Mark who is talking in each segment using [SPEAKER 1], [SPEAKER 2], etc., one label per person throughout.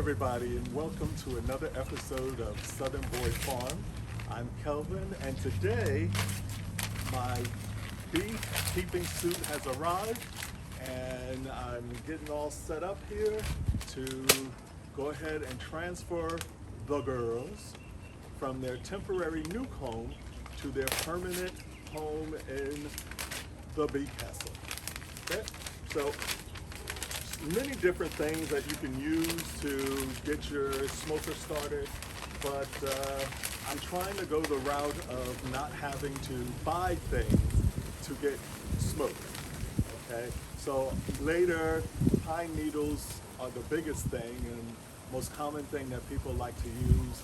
[SPEAKER 1] everybody, and welcome to another episode of Southern Boy Farm. I'm Kelvin, and today my beekeeping suit has arrived, and I'm getting all set up here to go ahead and transfer the girls from their temporary new home to their permanent home in the bee castle. Okay, so many different things that you can use to get your smoker started, but I'm trying to go the route of not having to buy things to get smoke. Okay, so later, pine needles are the biggest thing and most common thing that people like to use.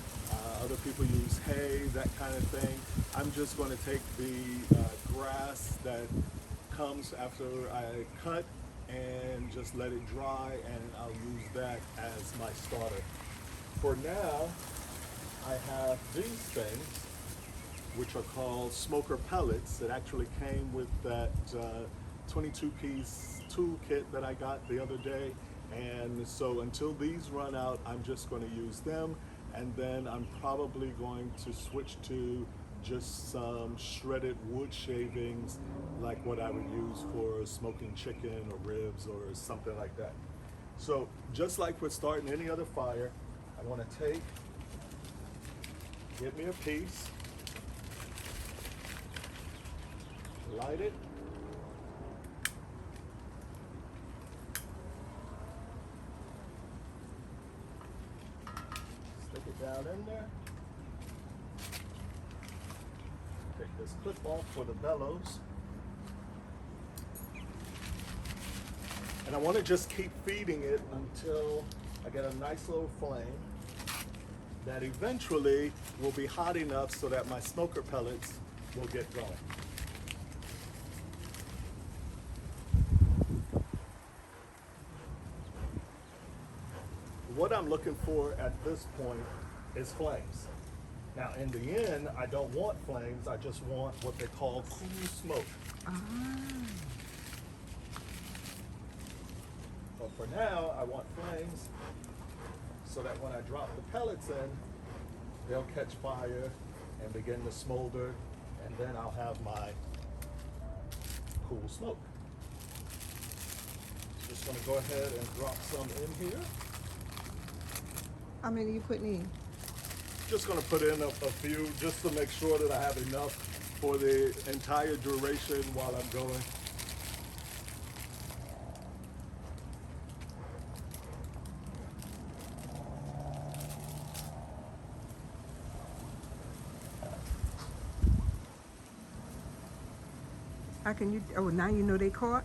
[SPEAKER 1] Other people use hay, that kind of thing. I'm just going to take the grass that comes after I cut and just let it dry, and I'll use that as my starter. For now, I have these things, which are called smoker pellets. It actually came with that 22-piece toolkit that I got the other day, and so until these run out, I'm just going to use them, and then I'm probably going to switch to just some shredded wood shavings, like what I would use for smoking chicken or ribs or something like that. So just like we're starting any other fire, I want to get me a piece, light it, stick it down in there. Take this clip off for the bellows. And I want to just keep feeding it until I get a nice little flame that eventually will be hot enough so that my smoker pellets will get going. What I'm looking for at this point is flames. Now, in the end, I don't want flames, I just want what they call cool smoke. But for now, I want flames so that when I drop the pellets in, they'll catch fire and begin to smolder, and then I'll have my cool smoke. Just gonna go ahead and drop some in here.
[SPEAKER 2] How many are you putting in?
[SPEAKER 1] Just going to put in a few just to make sure that I have enough for the entire duration while I'm going.
[SPEAKER 2] How can you, oh, now you know they caught?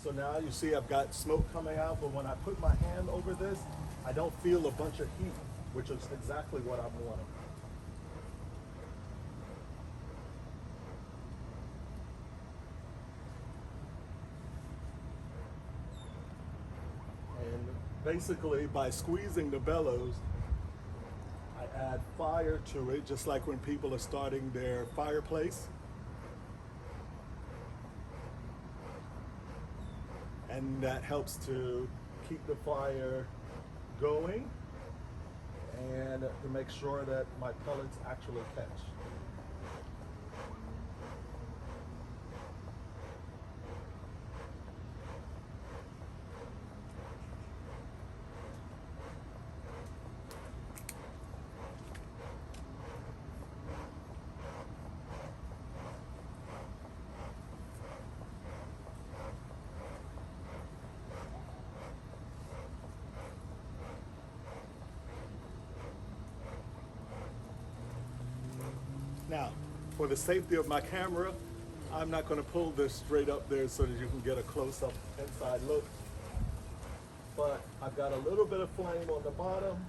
[SPEAKER 1] So now you see I've got smoke coming out, but when I put my hand over this, I don't feel a bunch of heat, which is exactly what I'm wanting. And basically, by squeezing the bellows, I add fire to it, just like when people are starting their fireplace. And that helps to keep the fire going and to make sure that my pellets actually catch. Now, for the safety of my camera, I'm not going to pull this straight up there so that you can get a close-up inside look. But I've got a little bit of flame on the bottom.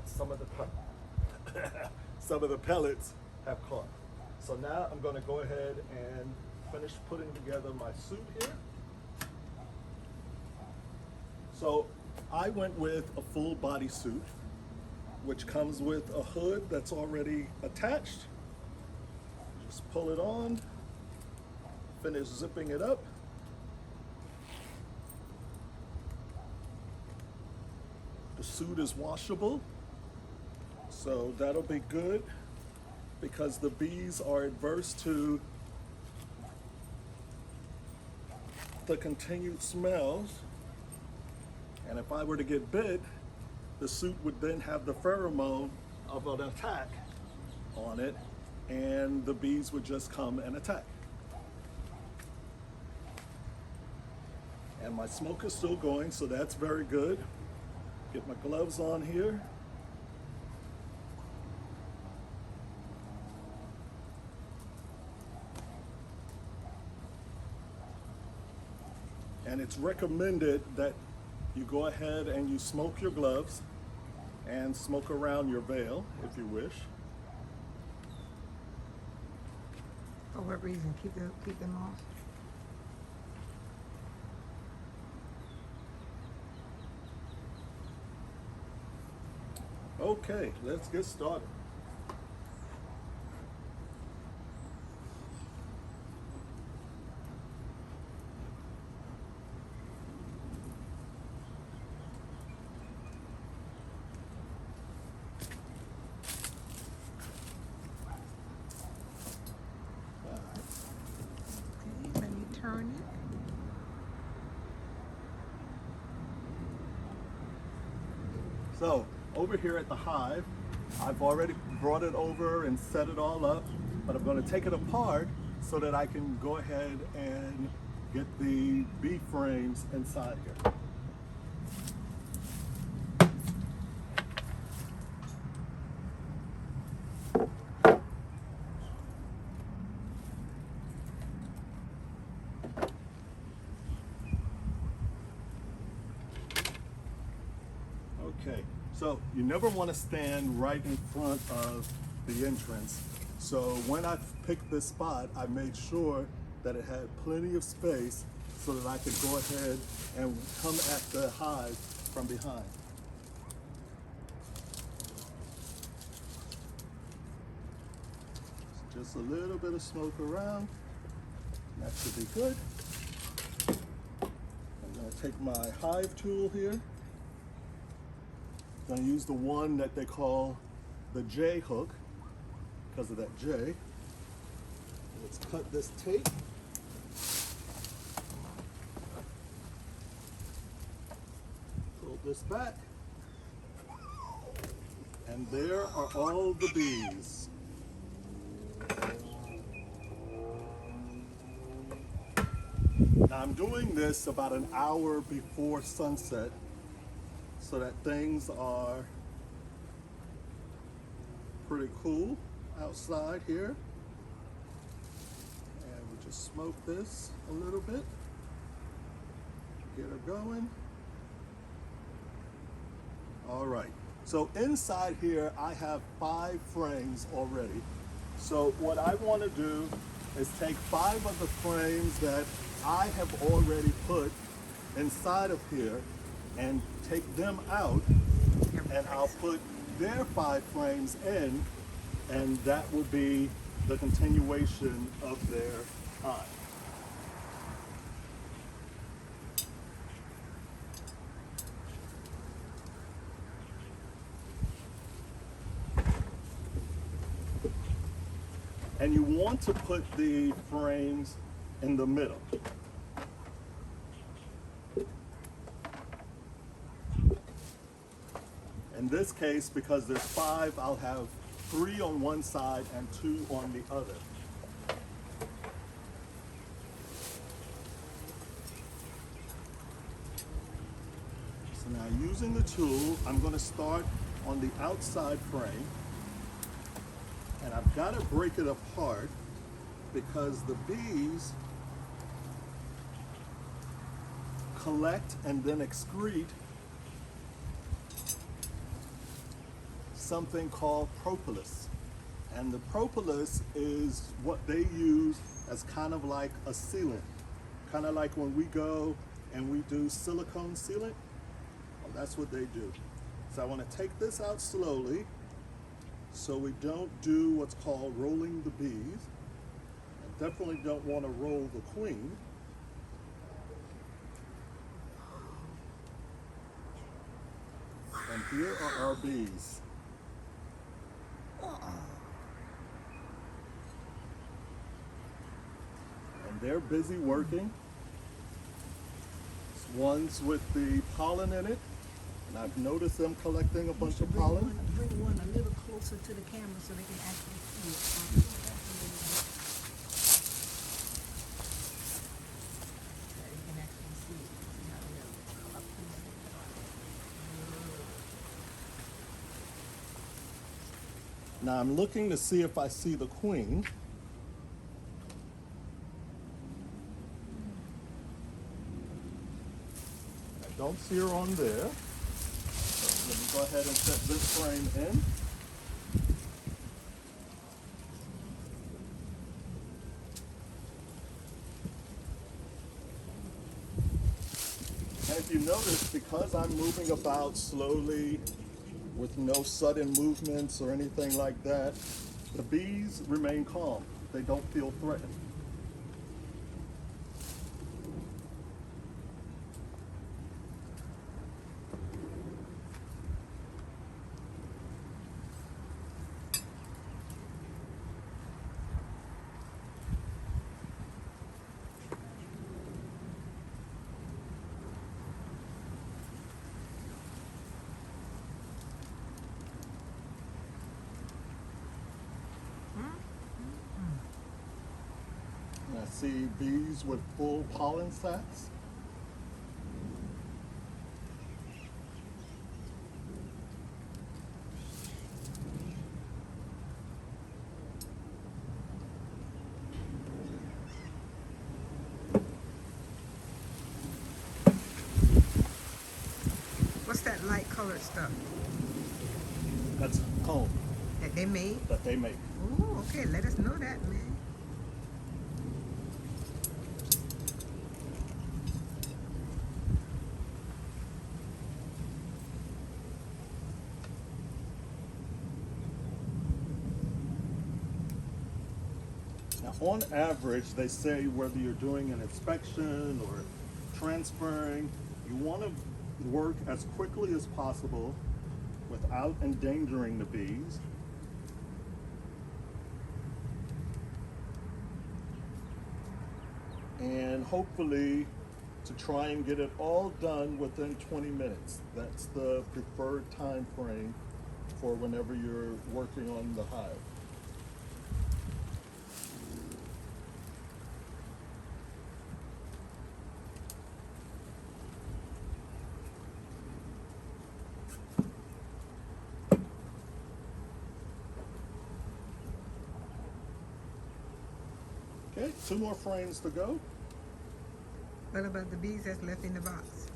[SPEAKER 1] Some of the pellets have caught. So now I'm going to go ahead and finish putting together my suit here. So I went with a full body suit, which comes with a hood that's already attached. Just pull it on, finish zipping it up. The suit is washable, so that'll be good because the bees are adverse to the continued smells. And if I were to get bit, the suit would then have the pheromone of an attack on it, and the bees would just come and attack. And my smoke is still going, so that's very good. Get my gloves on here. And it's recommended that you go ahead and you smoke your gloves and smoke around your veil if you wish.
[SPEAKER 2] For what reason? Keep them off?
[SPEAKER 1] Okay, let's get started.
[SPEAKER 2] Okay, let me turn it.
[SPEAKER 1] So, over here at the hive, I've already brought it over and set it all up, but I'm going to take it apart so that I can go ahead and get the bee frames inside here. Okay, so you never want to stand right in front of the entrance. So when I picked this spot, I made sure that it had plenty of space so that I could go ahead and come at the hive from behind. Just a little bit of smoke around. That should be good. I'm going to take my hive tool here. I'm going to use the one that they call the J hook because of that J. Let's cut this tape. Pull this back. And there are all the bees. Now I'm doing this about an hour before sunset so that things are pretty cool outside here. And we just smoke this a little bit. Get her going. All right, so inside here I have 5 frames already. So what I want to do is take 5 of the frames that I have already put inside of here and take them out, and I'll put their 5 frames in, and that will be the continuation of their hive. And you want to put the frames in the middle. In this case, because there's 5, I'll have 3 on one side and 2 on the other. So now using the tool, I'm going to start on the outside frame. And I've got to break it apart because the bees collect and then excrete something called propolis. And the propolis is what they use as kind of like a sealant. Kind of like when we go and we do silicone sealant. Well, that's what they do. So I want to take this out slowly so we don't do what's called rolling the bees. And definitely don't want to roll the queen. And here are our bees. And they're busy working. One's with the pollen in it, and I've noticed them collecting a bunch of pollen.
[SPEAKER 2] Bring one a little closer to the camera so they can actually see it. Yeah, you can actually see it. See how they're up in
[SPEAKER 1] Now I'm looking to see if I see the queen. I don't see her on there. So let me go ahead and set this frame in. And if you notice, because I'm moving about slowly with no sudden movements or anything like that, the bees remain calm. They don't feel threatened. And I see bees with full pollen sacs.
[SPEAKER 2] What's that light colored stuff
[SPEAKER 1] That's comb
[SPEAKER 2] that they made?
[SPEAKER 1] that they make.
[SPEAKER 2] Oh, okay. Let us know that, man.
[SPEAKER 1] Now, on average, they say whether you're doing an inspection or transferring, you want to work as quickly as possible without endangering the bees. And hopefully to try and get it all done within 20 minutes. That's the preferred time frame for whenever you're working on the hive. Okay, 2 more frames to go.
[SPEAKER 2] What about the bees that's left in the box?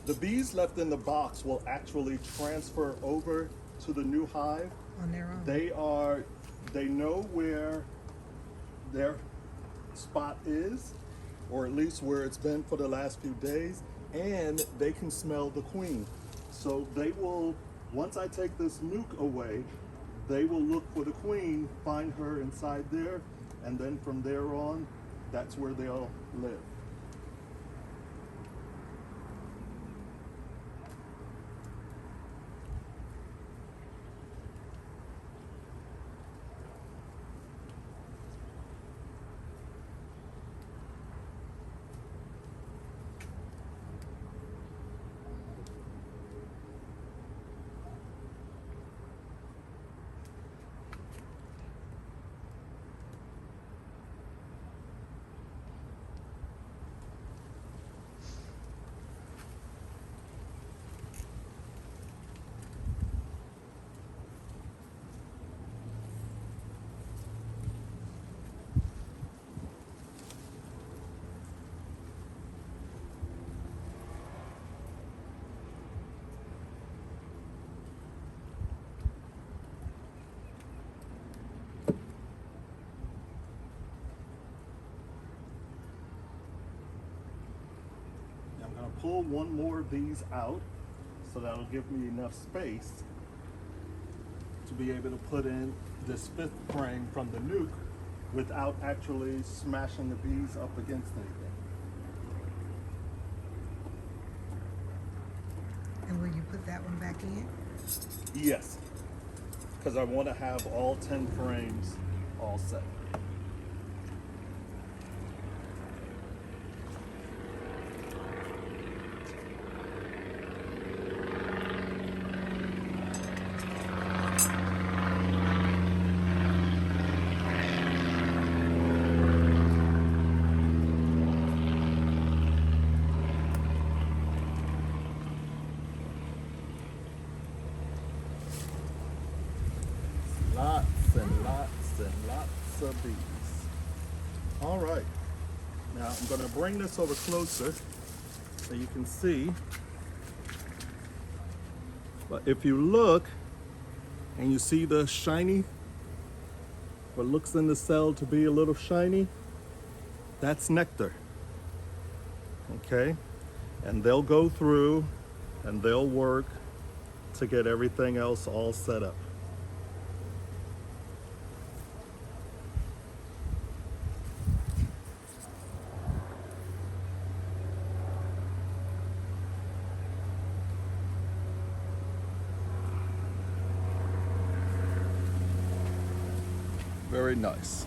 [SPEAKER 1] The bees left in the box will actually transfer over to the new hive.
[SPEAKER 2] On their own?
[SPEAKER 1] They know where their spot is, or at least where it's been for the last few days, and they can smell the queen. So they will, once I take this nuke away, they will look for the queen, find her inside there, and then from there on, that's where they'll live. Pull one more of these out, so that'll give me enough space to be able to put in this 5th frame from the nuke without actually smashing the bees up against anything.
[SPEAKER 2] And will you put that one back in?
[SPEAKER 1] Yes, because I want to have all 10 frames all set. Lots and lots and lots of bees. All right, now I'm going to bring this over closer so you can see. But if you look and you see the shiny, what looks in the cell to be a little shiny, that's nectar. Okay, and they'll go through and they'll work to get everything else all set up. Very nice.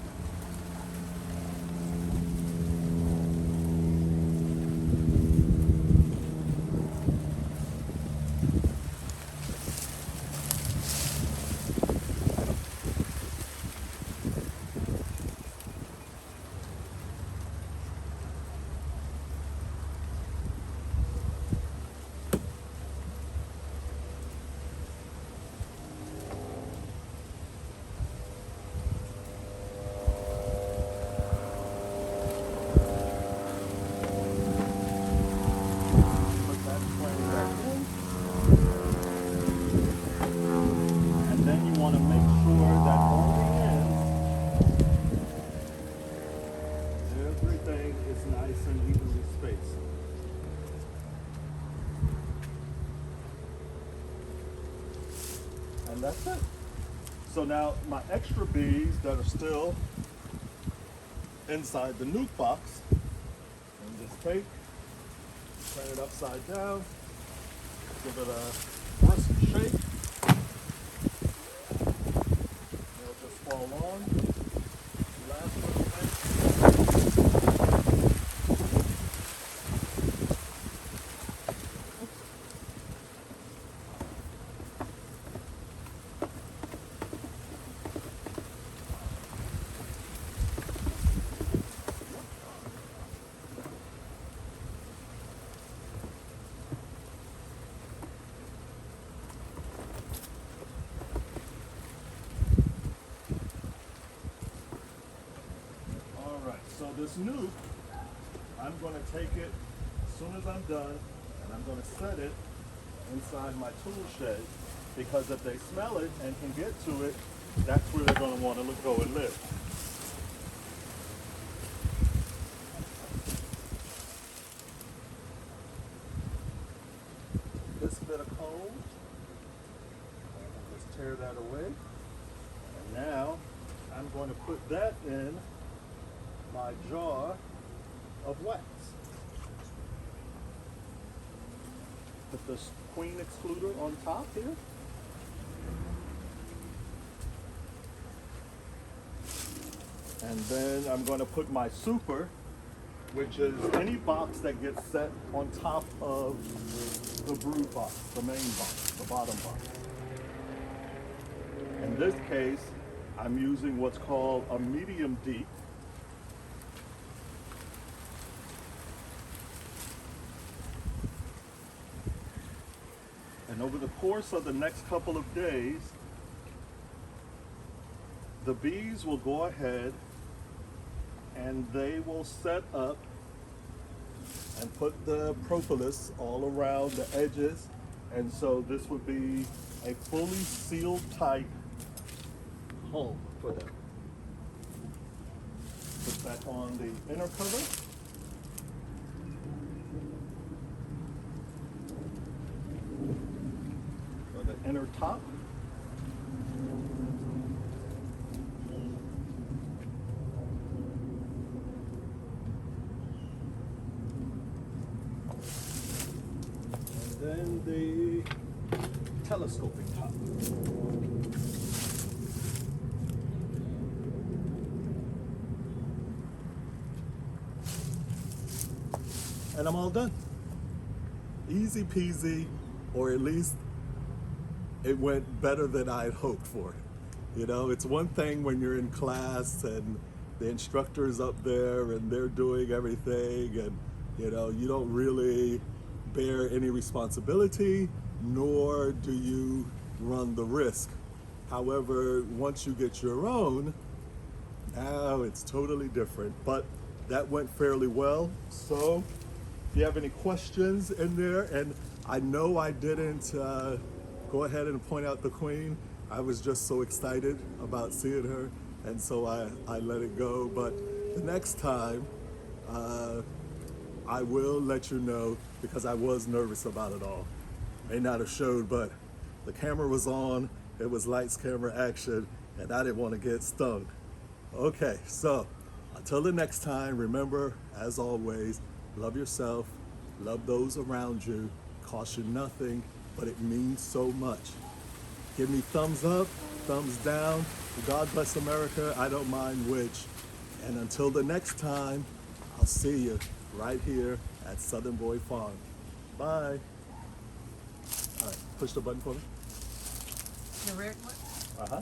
[SPEAKER 1] And that's it. So now my extra bees that are still inside the nuke box, and just take, turn it upside down, give it a brisk shake. They'll just fall on. Last little thing. So this nuke, I'm going to take it as soon as I'm done, and I'm going to set it inside my tool shed, because if they smell it and can get to it, that's where they're going to want to go and live. This bit of comb, let's tear that away. And now I'm going to put that in my jar of wax. Put this queen excluder on top here. And then I'm going to put my super, which is any box that gets set on top of the brood box, the main box, the bottom box. In this case, I'm using what's called a medium deep. And over the course of the next couple of days, the bees will go ahead and they will set up and put the propolis all around the edges. And so this would be a fully sealed tight home for them. Put that on the inner cover. The inner top. the telescoping top. And I'm all done. Easy peasy, or at least it went better than I had hoped for. You know, it's one thing when you're in class and the instructor's up there and they're doing everything, and you know, you don't really bear any responsibility, nor do you run the risk. However, once you get your own, now it's totally different. But that went fairly well. So if you have any questions in there, and I know I didn't go ahead and point out the queen. I was just so excited about seeing her, and so I let it go. But the next time, I will let you know, because I was nervous about it all. May not have showed, but the camera was on, it was lights, camera, action, and I didn't want to get stung. Okay, so until the next time, remember, as always, love yourself, love those around you, cost you nothing, but it means so much. Give me thumbs up, thumbs down. God bless America, I don't mind which. And until the next time, I'll see you right here at Southern Boy Farm. Bye. All right, push the button for me.
[SPEAKER 2] The red one?
[SPEAKER 1] Uh-huh.